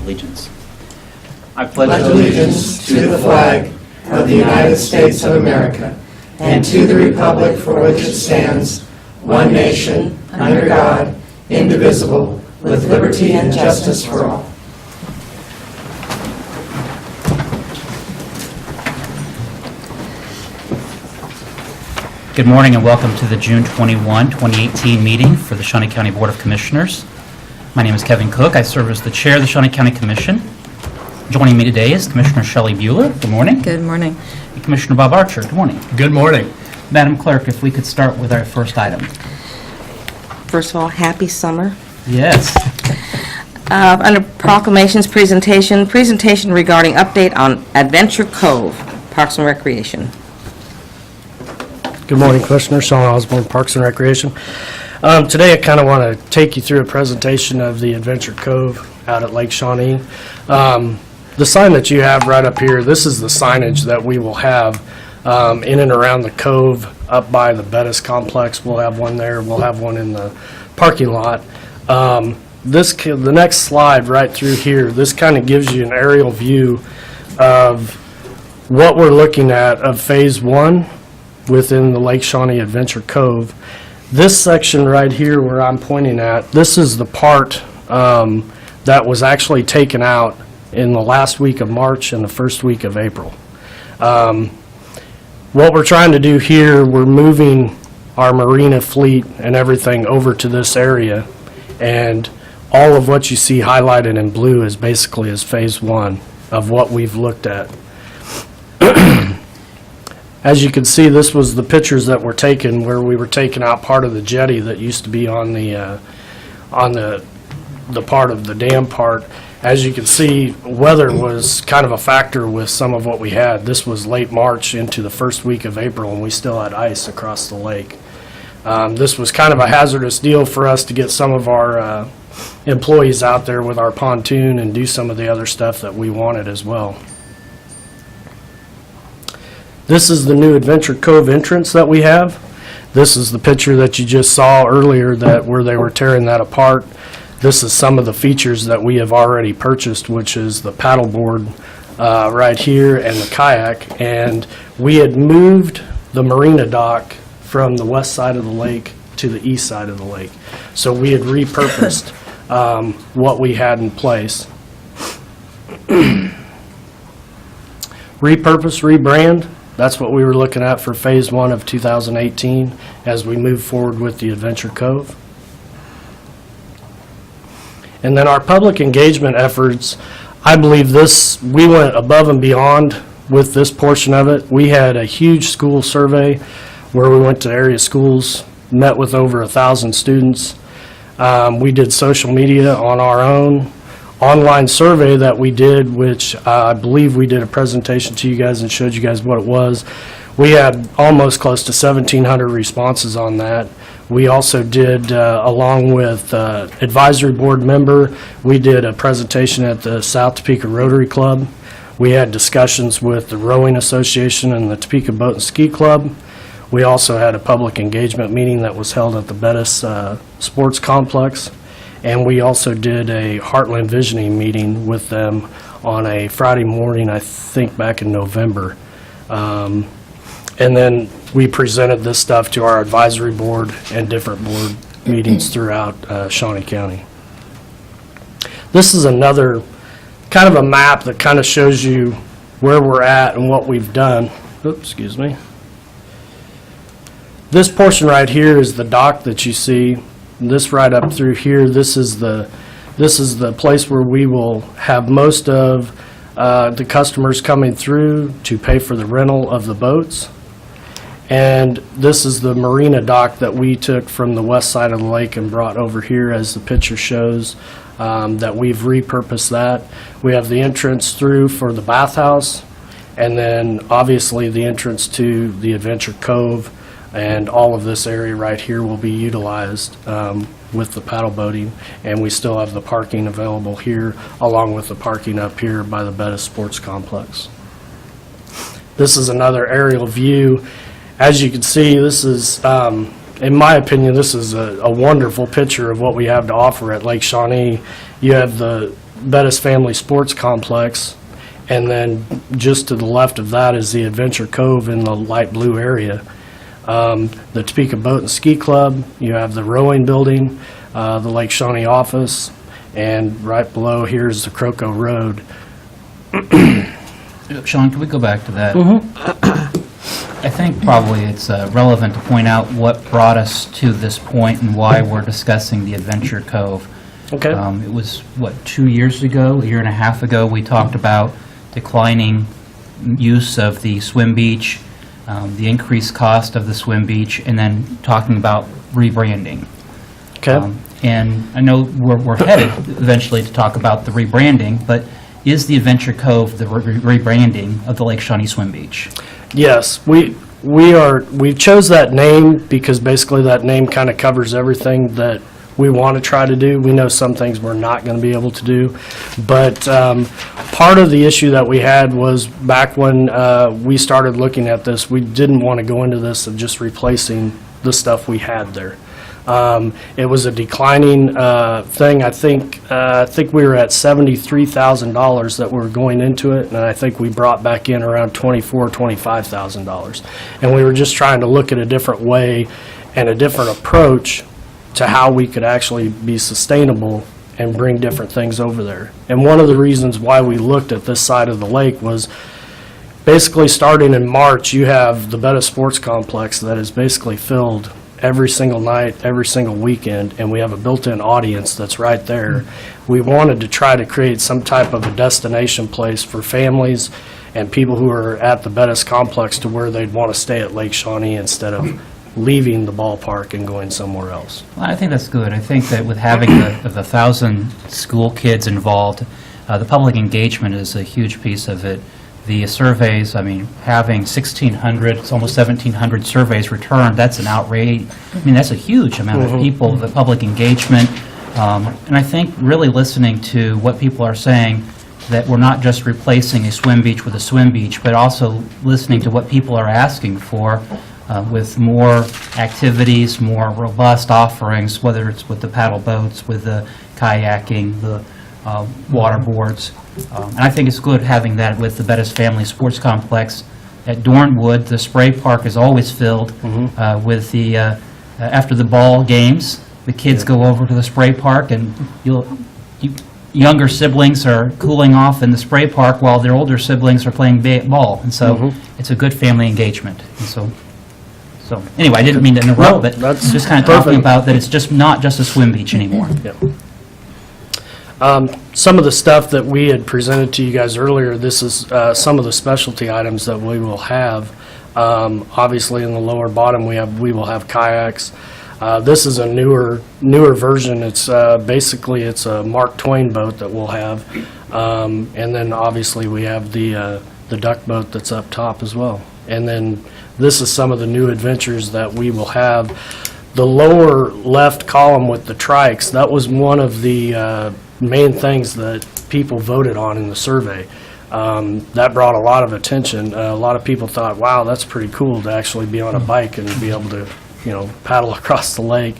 allegiance. I pledge allegiance to the flag of the United States of America and to the republic for which it stands, one nation, under God, indivisible, with liberty and justice for all. Good morning and welcome to the June 21, 2018 meeting for the Shawnee County Board of Commissioners. My name is Kevin Cook. I serve as the chair of the Shawnee County Commission. Joining me today is Commissioner Shelley Bueller. Good morning. Good morning. And Commissioner Bob Archer. Good morning. Good morning. Madam Clerk, if we could start with our first item. First of all, happy summer. Yes. Under proclamations, presentation regarding update on Adventure Cove, Parks and Recreation. Good morning, Commissioner. Sean Osborne, Parks and Recreation. Today I kind of want to take you through a presentation of the Adventure Cove out at Lake Shawnee. The sign that you have right up here, this is the signage that we will have in and around the Cove up by the Bettis complex. We'll have one there. We'll have one in the parking lot. The next slide right through here, this kind of gives you an aerial view of what we're looking at of Phase 1 within the Lake Shawnee Adventure Cove. This section right here where I'm pointing at, this is the part that was actually taken out in the last week of March and the first week of April. What we're trying to do here, we're moving our marina fleet and everything over to this area, and all of what you see highlighted in blue is basically is Phase 1 of what we've looked at. As you can see, this was the pictures that were taken where we were taking out part of the jetty that used to be on the part of the dam part. As you can see, weather was kind of a factor with some of what we had. This was late March into the first week of April, and we still had ice across the lake. This was kind of a hazardous deal for us to get some of our employees out there with our pontoon and do some of the other stuff that we wanted as well. This is the new Adventure Cove entrance that we have. This is the picture that you just saw earlier where they were tearing that apart. This is some of the features that we have already purchased, which is the paddleboard right here and the kayak. And we had moved the Marina Dock from the west side of the lake to the east side of the lake. So we had repurposed what we had in place. Repurpose, rebrand. That's what we were looking at for Phase 1 of 2018 as we move forward with the Adventure Cove. And then our public engagement efforts, I believe we went above and beyond with this portion of it. We had a huge school survey where we went to area schools, met with over 1,000 students. We did social media on our own. Online survey that we did, which I believe we did a presentation to you guys and showed you guys what it was. We had almost close to 1,700 responses on that. We also did, along with advisory board member, we did a presentation at the South Topeka Rotary Club. We had discussions with the Rowing Association and the Topeka Boat and Ski Club. We also had a public engagement meeting that was held at the Bettis Sports Complex. And we also did a Heartland Visioning meeting with them on a Friday morning, I think back in November. And then we presented this stuff to our advisory board and different board meetings throughout Shawnee County. This is another kind of a map that kind of shows you where we're at and what we've done. Oops, excuse me. This portion right here is the dock that you see. This right up through here, this is the place where we will have most of the customers coming through to pay for the rental of the boats. And this is the Marina Dock that we took from the west side of the lake and brought over here, as the picture shows, that we've repurposed that. We have the entrance through for the bathhouse, and then obviously the entrance to the Adventure Cove. And all of this area right here will be utilized with the paddle boating, and we still have the parking available here, along with the parking up here by the Bettis Sports Complex. This is another aerial view. As you can see, this is, in my opinion, this is a wonderful picture of what we have to offer at Lake Shawnee. You have the Bettis Family Sports Complex, and then just to the left of that is the Adventure Cove in the light blue area. The Topeka Boat and Ski Club, you have the rowing building, the Lake Shawnee office, and right below here is the Croco Road. Sean, can we go back to that? I think probably it's relevant to point out what brought us to this point and why we're discussing the Adventure Cove. Okay. It was, what, 2 years ago, a year and a half ago, we talked about declining use of the swim beach, the increased cost of the swim beach, and then talking about rebranding. Okay. And I know we're headed eventually to talk about the rebranding, but is the Adventure Cove the rebranding of the Lake Shawnee Swim Beach? Yes, we chose that name because basically that name kind of covers everything that we want to try to do. We know some things we're not going to be able to do, but part of the issue that we had was back when we started looking at this, we didn't want to go into this of just replacing the stuff we had there. It was a declining thing. I think we were at $73,000 that were going into it, and I think we brought back in around $25,000. And we were just trying to look at a different way and a different approach to how we could actually be sustainable and bring different things over there. And one of the reasons why we looked at this side of the lake was basically starting in March, you have the Bettis Sports Complex that is basically filled every single night, every single weekend, and we have a built-in audience that's right there. We wanted to try to create some type of a destination place for families and people who are at the Bettis complex to where they'd want to stay at Lake Shawnee instead of leaving the ballpark and going somewhere else. Well, I think that's good. I think that with having the 1,000 school kids involved, the public engagement is a huge piece of it. The surveys, I mean, having 1,600, it's almost 1,700 surveys returned, that's an outrage. I mean, that's a huge amount of people, the public engagement. And I think really listening to what people are saying, that we're not just replacing a swim beach with a swim beach, but also listening to what people are asking for with more activities, more robust offerings, whether it's with the paddle boats, with the kayaking, the water boards. And I think it's good having that with the Bettis Family Sports Complex. At Dornwood, the spray park is always filled with the, after the ball games, the kids go over to the spray park, and younger siblings are cooling off in the spray park while their older siblings are playing ball. And so it's a good family engagement. And so anyway, I didn't mean to interrupt, but that's just kind of perfect. talking about that it's just not just a swim beach anymore. Yep. Some of the stuff that we had presented to you guys earlier, this is some of the specialty items that we will have. Obviously, in the lower bottom, we will have kayaks. This is a newer version. It's basically it's a Mark Twain boat that we'll have, and then obviously we have the duck boat that's up top as well. And then this is some of the new adventures that we will have. The lower left column with the trikes, that was one of the main things that people voted on in the survey. That brought a lot of attention. A lot of people thought, wow, that's pretty cool to actually be on a bike and be able to, paddle across the lake.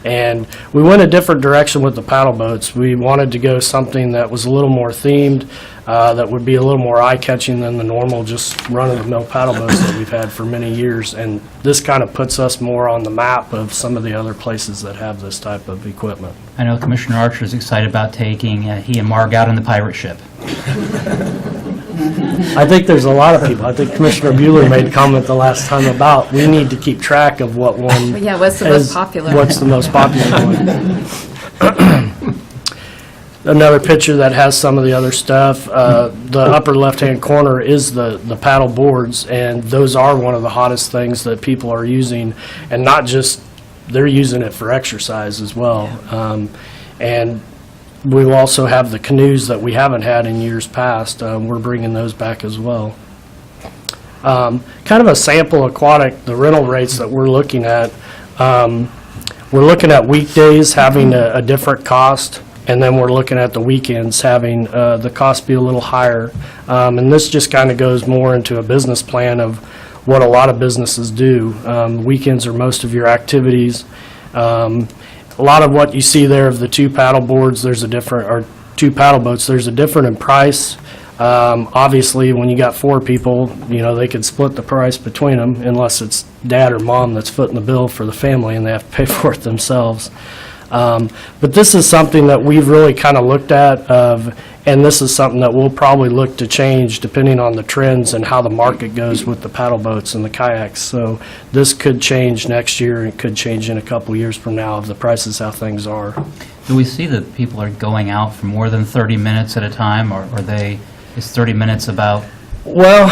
And we went a different direction with the paddle boats. We wanted to go something that was a little more themed, that would be a little more eye-catching than the normal just run-of-the-mill paddle boats that we've had for many years. And this kind of puts us more on the map of some of the other places that have this type of equipment. I know Commissioner Archer is excited about taking he and Marg out on the pirate ship. I think there's a lot of people. I think Commissioner Bueller made a comment the last time about we need to keep track of what one Yeah, what's the most popular? What's the most popular one. Another picture that has some of the other stuff. The upper left-hand corner is the paddle boards, and those are one of the hottest things that people are using, and not just, they're using it for exercise as well. And we will also have the canoes that we haven't had in years past. We're bringing those back as well. Kind of a sample aquatic, the rental rates that we're looking at. We're looking at weekdays having a different cost, and then we're looking at the weekends having the cost be a little higher. And this just kind of goes more into a business plan of what a lot of businesses do. Weekends are most of your activities. A lot of what you see there of the two paddle boards, there's a different, or 2 paddle boats. There's a difference in price. Obviously, when you got 4 people, they can split the price between them unless it's dad or mom that's footing the bill for the family and they have to pay for it themselves. But this is something that we've really kind of looked at, and this is something that we'll probably look to change depending on the trends and how the market goes with the paddle boats and the kayaks. So this could change next year, and it could change in a couple years from now if the prices how things are. Do we see that people are going out for more than 30 minutes at a time, or is 30 minutes about? Well,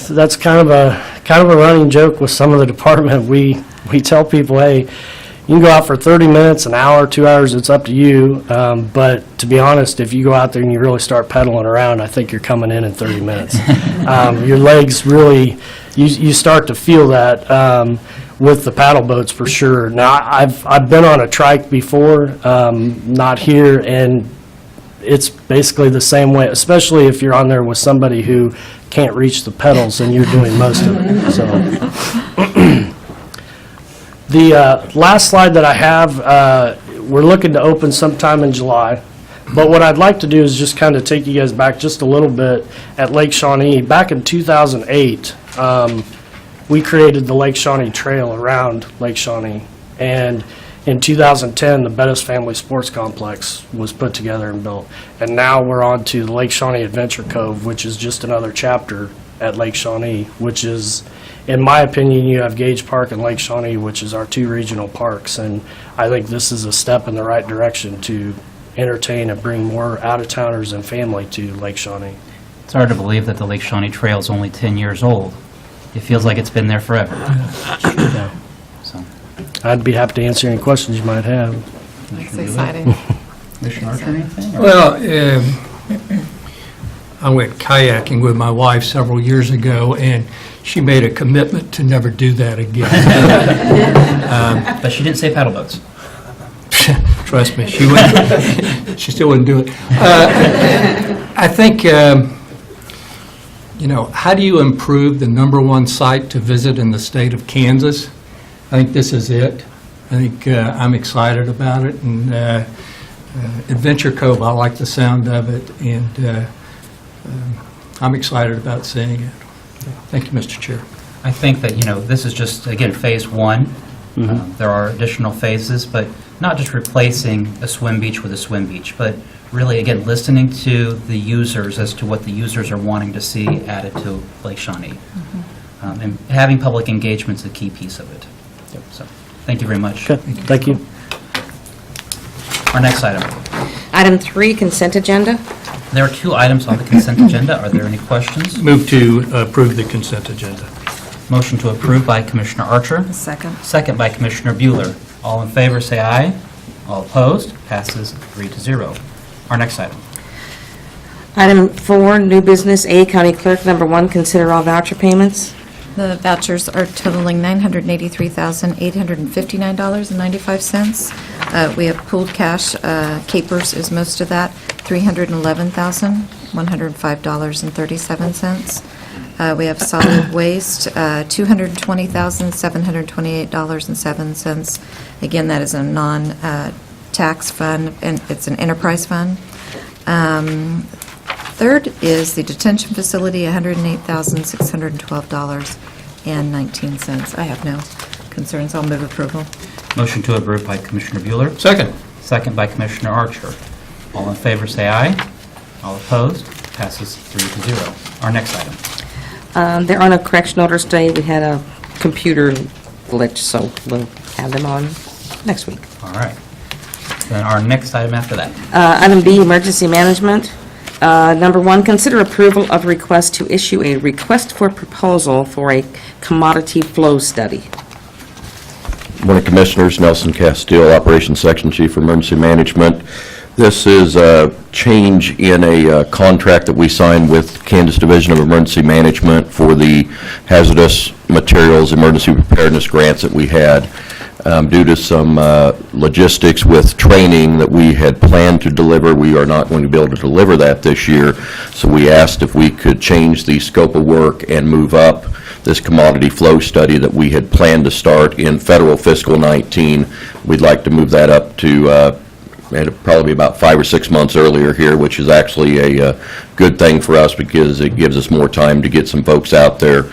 that's kind of a running joke with some of the department. We tell people, hey, you can go out for 30 minutes, an hour, 2 hours, it's up to you. But to be honest, if you go out there and you really start pedaling around, I think you're coming in 30 minutes. Your legs really, you start to feel that with the paddle boats for sure. Now, I've been on a trike before, not here, and it's basically the same way, especially if you're on there with somebody who can't reach the pedals and you're doing most of it. So, the last slide that I have, we're looking to open sometime in July. But what I'd like to do is just kind of take you guys back just a little bit at Lake Shawnee. Back in 2008, we created the Lake Shawnee Trail around Lake Shawnee. And in 2010, the Bettis Family Sports Complex was put together and built. And now we're on to the Lake Shawnee Adventure Cove, which is just another chapter at Lake Shawnee, which is, in my opinion, you have Gage Park and Lake Shawnee, which is our 2 regional parks. And I think this is a step in the right direction to entertain and bring more out-of-towners and family to Lake Shawnee. It's hard to believe that the Lake Shawnee Trail is only 10 years old. It feels like it's been there forever. Yeah. So, I'd be happy to answer any questions you might have. That's exciting. Commissioner Archer, anything? Well, I went kayaking with my wife several years ago, and she made a commitment to never do that again. But she didn't say paddle boats. Trust me, she wouldn't. She still wouldn't do it. I think, how do you improve the #1 site to visit in the state of Kansas? I think this is it. I think I'm excited about it, and Adventure Cove, I like the sound of it, and I'm excited about seeing it. Thank you, Mr. Chair. I think that, this is just, again, phase 1. There are additional phases, but not just replacing a swim beach with a swim beach, but really, again, listening to the users as to what the users are wanting to see added to Lake Shawnee. And having public engagement is a key piece of it. So, thank you very much. Okay, thank you. Our next item. Item 3, consent agenda. There are 2 items on the consent agenda. Are there any questions? Move to approve the consent agenda. Motion to approve by Commissioner Archer. Second. Second by Commissioner Bueller. All in favor, say aye. All opposed, passes 3-0. Our next item. Item 4, new business, A, County Clerk, number 1, consider all voucher payments. The vouchers are totaling $983,859.95. We have pooled cash. Capers is most of that, $311,105.37. We have solid waste, $220,728.07. Again, that is a non-tax fund, and it's an enterprise fund. Third is the detention facility, $108,612.19. I have no concerns. I'll move approval. Motion to approve by Commissioner Bueller. Second. Second by Commissioner Archer. All in favor, say aye. All opposed, passes 3-0. Our next item. There are no correction orders today. We had a computer glitch, so we'll have them on next week. All right. Then our next item after that. Item B, emergency management. Number 1, consider approval of request to issue a request for proposal for a commodity flow study. Morning, Commissioners. Nelson Castile, Operations Section Chief for Emergency Management. This is a change in a contract that we signed with Kansas Division of Emergency Management for the hazardous materials emergency preparedness grants that we had. Due to some logistics with training that we had planned to deliver, we are not going to be able to deliver that this year. So we asked if we could change the scope of work and move up this commodity flow study that we had planned to start in federal fiscal 19. We'd like to move that up to it'll probably be about 5 or 6 months earlier here, which is actually a good thing for us because it gives us more time to get some folks out there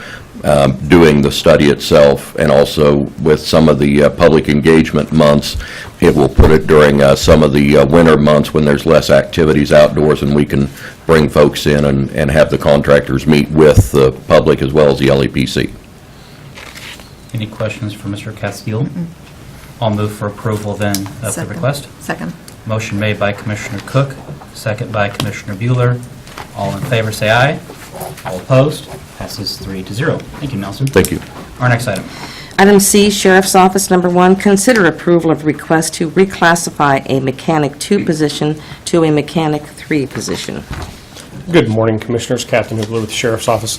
doing the study itself, and also with some of the public engagement months, it will put it during some of the winter months when there's less activities outdoors, and we can bring folks in and have the contractors meet with the public as well as the LEPC. Any questions for Mr. Castile? I'll move for approval then of the Second. request. Second. Motion made by Commissioner Cook, second by Commissioner Bueller. All in favor, say aye. All opposed? Passes 3-0. Thank you, Nelson. Thank you. Our next item. Item C, Sheriff's Office, number 1, consider approval of request to reclassify a Mechanic 2 position to a Mechanic 3 position. Good morning, Commissioners. Captain Hubler with the Sheriff's Office.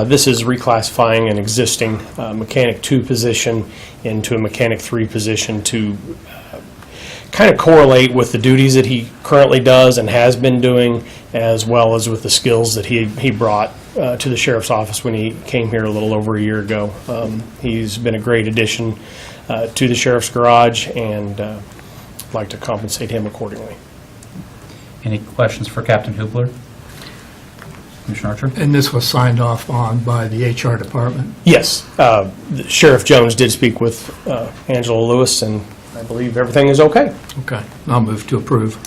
This is reclassifying an existing Mechanic 2 position into a Mechanic 3 position to kind of correlate with the duties that he currently does and has been doing, as well as with the skills that he brought to the Sheriff's Office when he came here a little over a year ago. He's been a great addition to the Sheriff's Garage, and I'd like to compensate him accordingly. Any questions for Captain Hubler? Commissioner Archer? And this was signed off on by the HR department? Yes, Sheriff Jones did speak with Angela Lewis, and I believe everything is okay. Okay, I'll move to approve.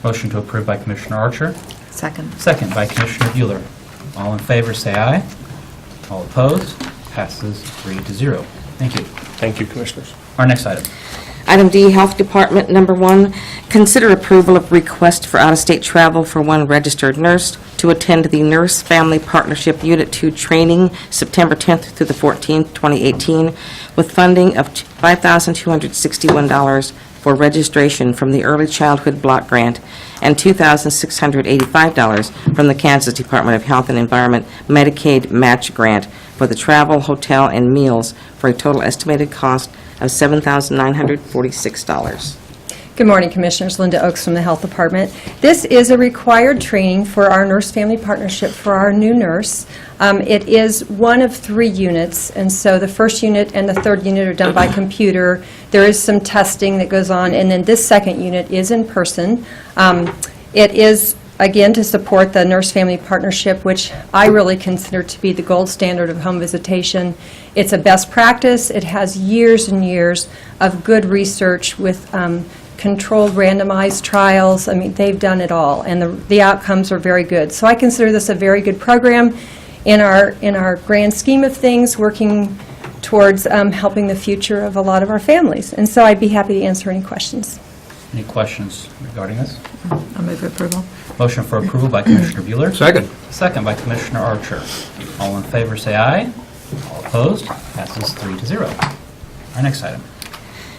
Motion to approve by Commissioner Archer, Second. second by Commissioner Bueller. All in favor, say aye. All opposed? Passes 3-0. Thank you. Thank you, Commissioners. Our next item. Item D, Health Department, number 1, consider approval of request for out-of-state travel for one registered nurse to attend the Nurse Family Partnership Unit 2 training September 10th through the 14th, 2018, with funding of $5,261 for registration from the Early Childhood Block Grant and $2,685 from the Kansas Department of Health and Environment Medicaid Match Grant for the travel, hotel, and meals for a total estimated cost of $7,946. Good morning, Commissioners. Linda Oaks from the Health Department. This is a required training for our Nurse-Family Partnership for our new nurse. It is one of 3 units, and so the first unit and the third unit are done by computer. There is some testing that goes on, and then this second unit is in person. It is, again, to support the Nurse-Family Partnership, which I really consider to be the gold standard of home visitation. It's a best practice. It has years and years of good research with controlled randomized trials. I mean, they've done it all, and the outcomes are very good. So I consider this a very good program in our grand scheme of things, working towards helping the future of a lot of our families. And so I'd be happy to answer any questions. Any questions regarding this? I'll move for approval. Motion for approval by Commissioner Bueller. Second. Second by Commissioner Archer. All in favor, say aye. All opposed? Passes 3-0. Our next item.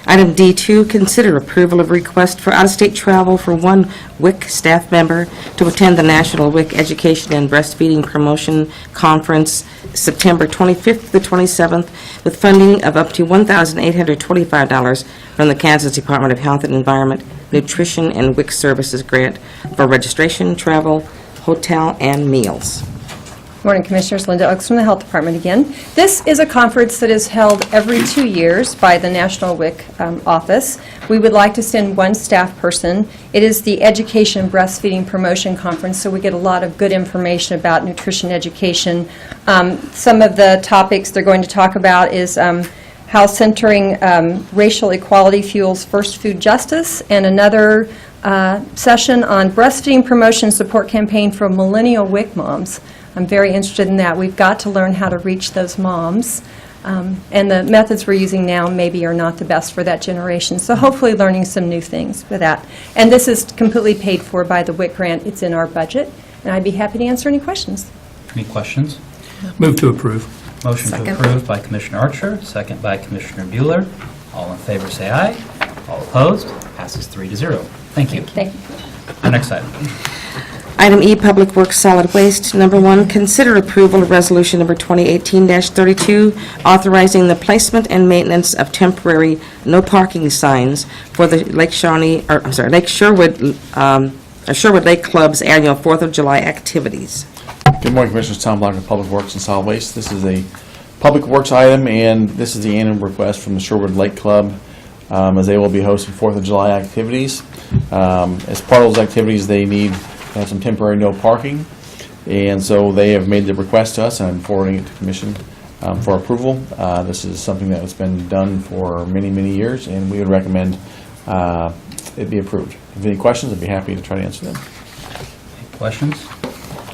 Item D2, consider approval of request for out-of-state travel for one WIC staff member to attend the National WIC Education and Breastfeeding Promotion Conference September 25th to the 27th, with funding of up to $1,825 from the Kansas Department of Health and Environment Nutrition and WIC Services Grant for registration, travel, hotel, and meals. Morning, Commissioners. Linda Oaks from the Health Department again. This is a conference that is held every 2 years by the National WIC office. We would like to send one staff person. It is the Education and Breastfeeding Promotion Conference, so we get a lot of good information about nutrition education. Some of the topics they're going to talk about is how centering racial equality fuels first food justice, and another session on breastfeeding promotion support campaign for millennial WIC moms. I'm very interested in that. We've got to learn how to reach those moms, and the methods we're using now maybe are not the best for that generation. So hopefully learning some new things for that. And this is completely paid for by the WIC grant. It's in our budget, and I'd be happy to answer any questions. Any questions? Move to approve. Motion Second. to approve by Commissioner Archer, second by Commissioner Bueller. All in favor, say aye. All opposed? Passes 3-0. Thank you. Thank you. Our next item. Item E, Public Works Solid Waste. Number 1, consider approval of Resolution Number 2018-32, authorizing the placement and maintenance of temporary no parking signs for the Lake Shawnee, Lake Sherwood, Sherwood Lake Club's annual 4th of July activities. Good morning, Commissioners. Tom Block of Public Works and Solid Waste. This is a Public Works item, and this is the annual request from the Sherwood Lake Club, as they will be hosting 4th of July activities. As part of those activities, they need to have some temporary no parking, and so they have made the request to us, and I'm forwarding it to Commission for approval. This is something that has been done for many, many years, and we would recommend it be approved. If you have any questions, I'd be happy to try to answer them. Any questions?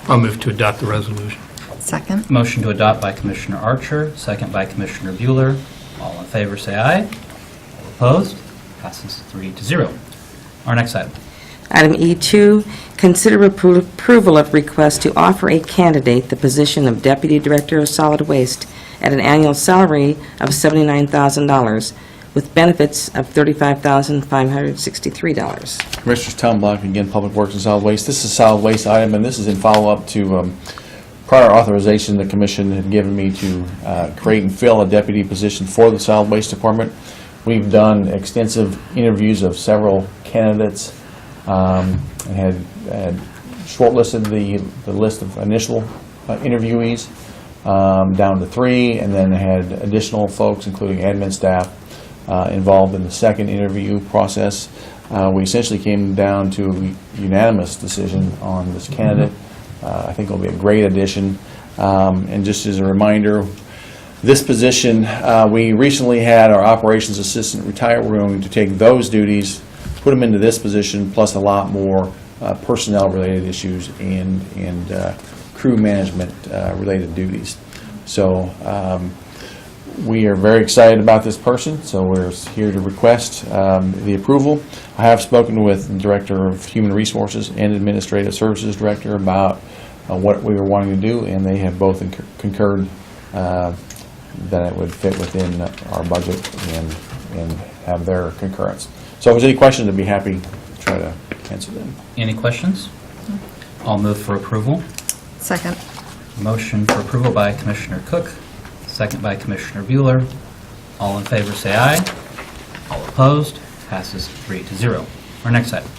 I'll move to adopt the resolution. Second. Motion to adopt by Commissioner Archer, second by Commissioner Bueller. All in favor, say aye. All opposed? Passes 3-0. Our next item. Item E2, consider approval of request to offer a candidate the position of Deputy Director of Solid Waste at an annual salary of $79,000 with benefits of $35,563. Commissioners, Town Block, again, Public Works and Solid Waste. This is a solid waste item, and this is in follow-up to prior authorization the Commission had given me to create and fill a deputy position for the Solid Waste Department. We've done extensive interviews of several candidates and had shortlisted the list of initial interviewees down to 3, and then had additional folks, including admin staff, involved in the second interview process. We essentially came down to a unanimous decision on this candidate. I think it'll be a great addition. And just as a reminder, this position, we recently had our operations assistant retire. We're going to take those duties, put them into this position, plus a lot more personnel-related issues and crew management related duties. So we are very excited about this person, so we're here to request the approval. I have spoken with the Director of Human Resources and Administrative Services Director about what we were wanting to do, and they have both concurred that it would fit within our budget and have their concurrence. So if there's any questions, I'd be happy to try to answer them. Any questions? I'll move for approval. Second. Motion for approval by Commissioner Cook, second by Commissioner Bueller. All in favor, say aye. All opposed? Passes 3-0. Our next item.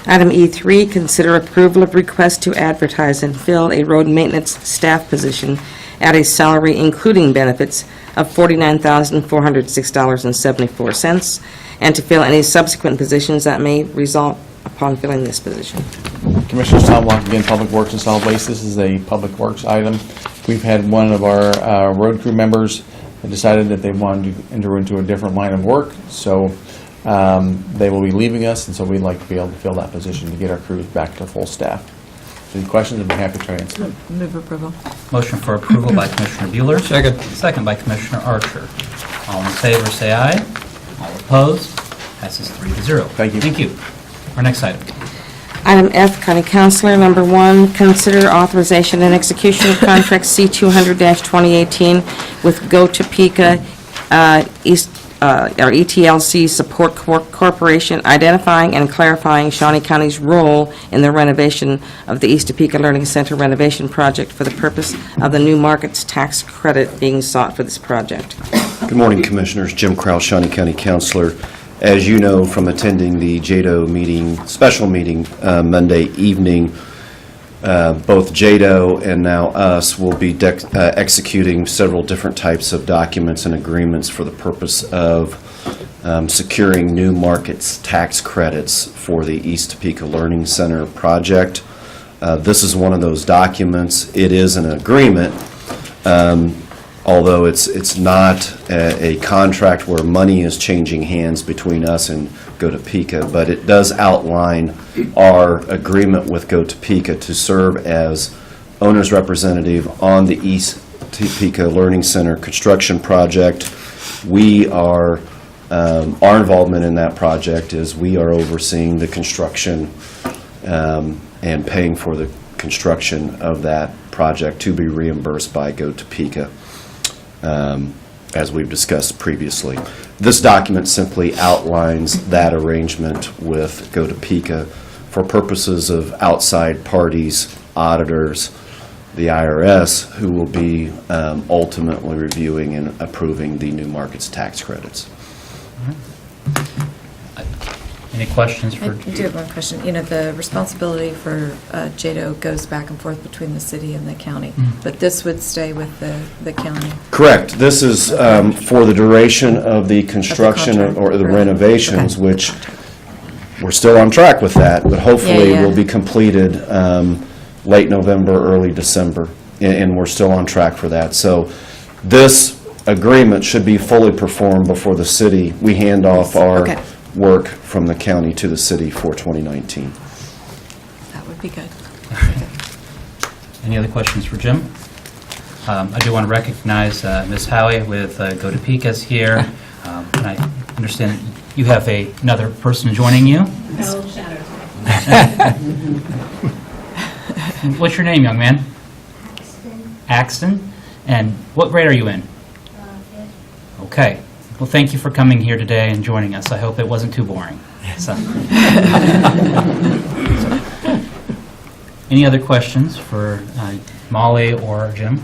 Item E3, consider approval of request to advertise and fill a road maintenance staff position at a salary including benefits of $49,406.74, and to fill any subsequent positions that may result upon filling this position. Commissioners, Tom Block, again, Public Works and Solid Waste. This is a Public Works item. We've had one of our road crew members that decided that they wanted to enter into a different line of work, so they will be leaving us, and so we'd like to be able to fill that position to get our crews back to full staff. Any questions, I'd be happy to try to answer them. Move approval. Motion for approval by Commissioner Bueller. Second. Second by Commissioner Archer. All in favor, say aye. All opposed? Passes 3-0. Thank you. Thank you. Our next item. Item F, County Councilor, number 1, consider authorization and execution of contract C200-2018 with Go Topeka ETLC Support Corporation, identifying and clarifying Shawnee County's role in the renovation of the East Topeka Learning Center renovation project for the purpose of the new markets tax credit being sought for this project. Good morning, Commissioners. Jim Krause, Shawnee County Councilor. As you know from attending the JADO meeting, special meeting Monday evening, both JADO and now us will be executing several different types of documents and agreements for the purpose of securing new markets tax credits for the East Topeka Learning Center project. This is one of those documents. It is an agreement, although it's not a contract where money is changing hands between us and Go Topeka, but it does outline our agreement with Go Topeka to serve as owner's representative on the East Topeka Learning Center construction project. We are, our involvement in that project is we are overseeing the construction and paying for the construction of that project to be reimbursed by Go Topeka, as we've discussed previously. This document simply outlines that arrangement with Go Topeka for purposes of outside parties, auditors, the IRS, who will be ultimately reviewing and approving the new markets tax credits. Any questions for? I do have one question. You know, the responsibility for JADO goes back and forth between the city and the county, but this would stay with the county. Correct. This is for the duration of the construction contract. or the Right. renovations, Okay. which we're still on track with that, but hopefully Yeah, yeah. will be completed late November, early December, and we're still on track for that. So this agreement should be fully performed before the city, we hand off our Okay. work from the county to the city for 2019. That would be good. Any other questions for Jim? I do want to recognize Ms. Howie with Go to Picas here. And I understand you have another person joining you. What's your name, young man? Axton. And what grade are you in? Okay. Well, thank you for coming here today and joining us. I hope it wasn't too boring. So. Any other questions for Molly or Jim?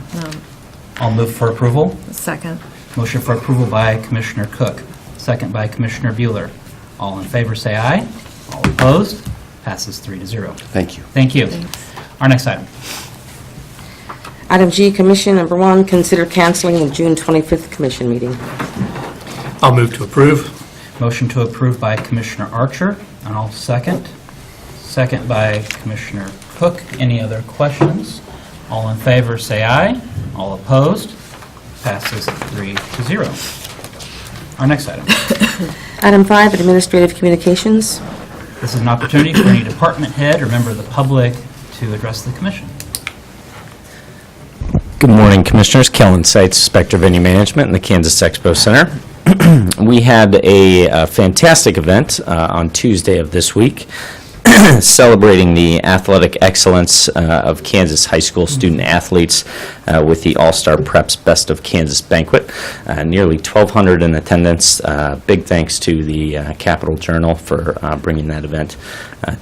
I'll move for approval. Second. Motion for approval by Commissioner Cook, second by Commissioner Bueller. All in favor, say aye. All opposed? Passes 3-0. Thank you. Thank you. Our next item. Item G, Commission number 1, consider canceling the June 25th Commission meeting. I'll move to approve. Motion to approve by Commissioner Archer, and I'll second. Second by Commissioner Cook. Any other questions? All in favor, say aye. All opposed? Passes 3-0. Our next item. Item 5, Administrative Communications. This is an opportunity for any department head or member of the public to address the commission. Good morning, Commissioners. Kellen Seitz, Inspector of Venue Management in the Kansas Expo Center. We had a fantastic event on Tuesday of this week celebrating the athletic excellence of Kansas high school student athletes with the All-Star Preps Best of Kansas banquet. Nearly 1,200 in attendance. Big thanks to the Capital Journal for bringing that event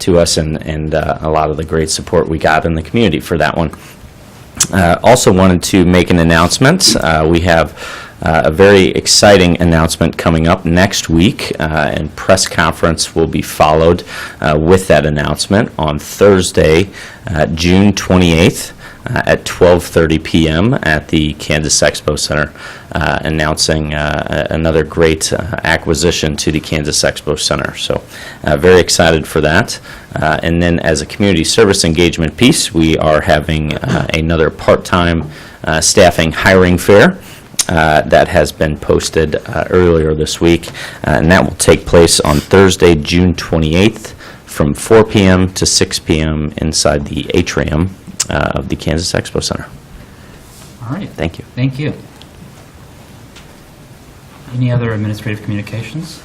to us and a lot of the great support we got in the community for that one. Also wanted to make an announcement. We have a very exciting announcement coming up next week, and press conference will be followed with that announcement on Thursday, June 28th at 12:30 p.m. at the Kansas Expo Center, announcing another great acquisition to the Kansas Expo Center. So very excited for that. And then as a community service engagement piece, we are having another part-time staffing hiring fair that has been posted earlier this week, and that will take place on Thursday, June 28th from 4 p.m. to 6 p.m. inside the atrium of the Kansas Expo Center. All right. Thank you. Thank you. Any other administrative communications?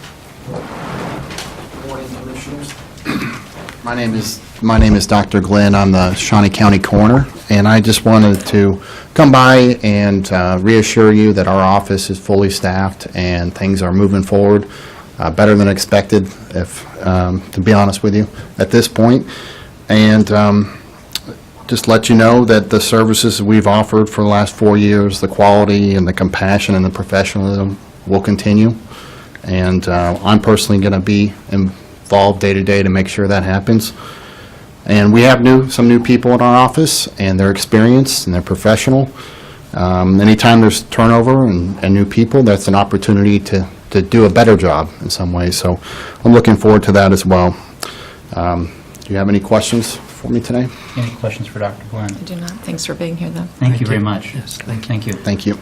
Morning, Commissioners. My name is Dr. Glenn. I'm the Shawnee County Coroner, and I just wanted to come by and reassure you that our office is fully staffed and things are moving forward better than expected, if to be honest with you, at this point. And just let you know that the services we've offered for the last 4 years, the quality and the compassion and the professionalism will continue. And I'm personally going to be involved day to day to make sure that happens. And we have some new people in our office, and they're experienced and they're professional. Anytime there's turnover and new people, that's an opportunity to do a better job in some ways. So I'm looking forward to that as well. Do you have any questions for me today? Any questions for Dr. Glenn? I do not. Thanks for being here, though. Thank you very much. Yes, thank you. Thank you. Thank you.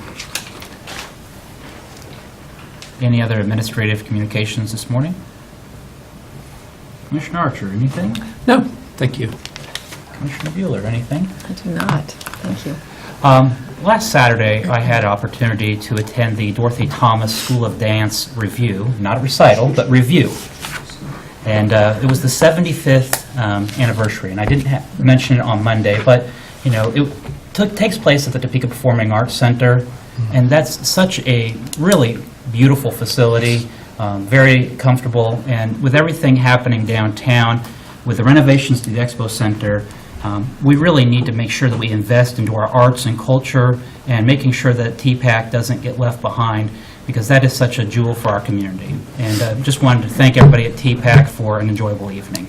Any other administrative communications this morning? Commissioner Archer, anything? No, thank you. Commissioner Bueller, anything? I do not. Thank you. Last Saturday, I had an opportunity to attend the Dorothy Thomas School of Dance review, not a recital, but review. And it was the 75th anniversary, and I didn't mention it on Monday, but, you know, it takes place at the Topeka Performing Arts Center, and that's such a really beautiful facility, very comfortable, and with everything happening downtown, with the renovations to the Expo Center, we really need to make sure that we invest into our arts and culture and making sure that TPAC doesn't get left behind, because that is such a jewel for our community. And just wanted to thank everybody at TPAC for an enjoyable evening.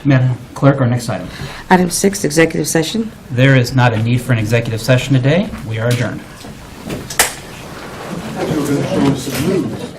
Madam Clerk, our next item. Item 6, Executive Session. There is not a need for an executive session today. We are adjourned. I thought you were going to show us some news.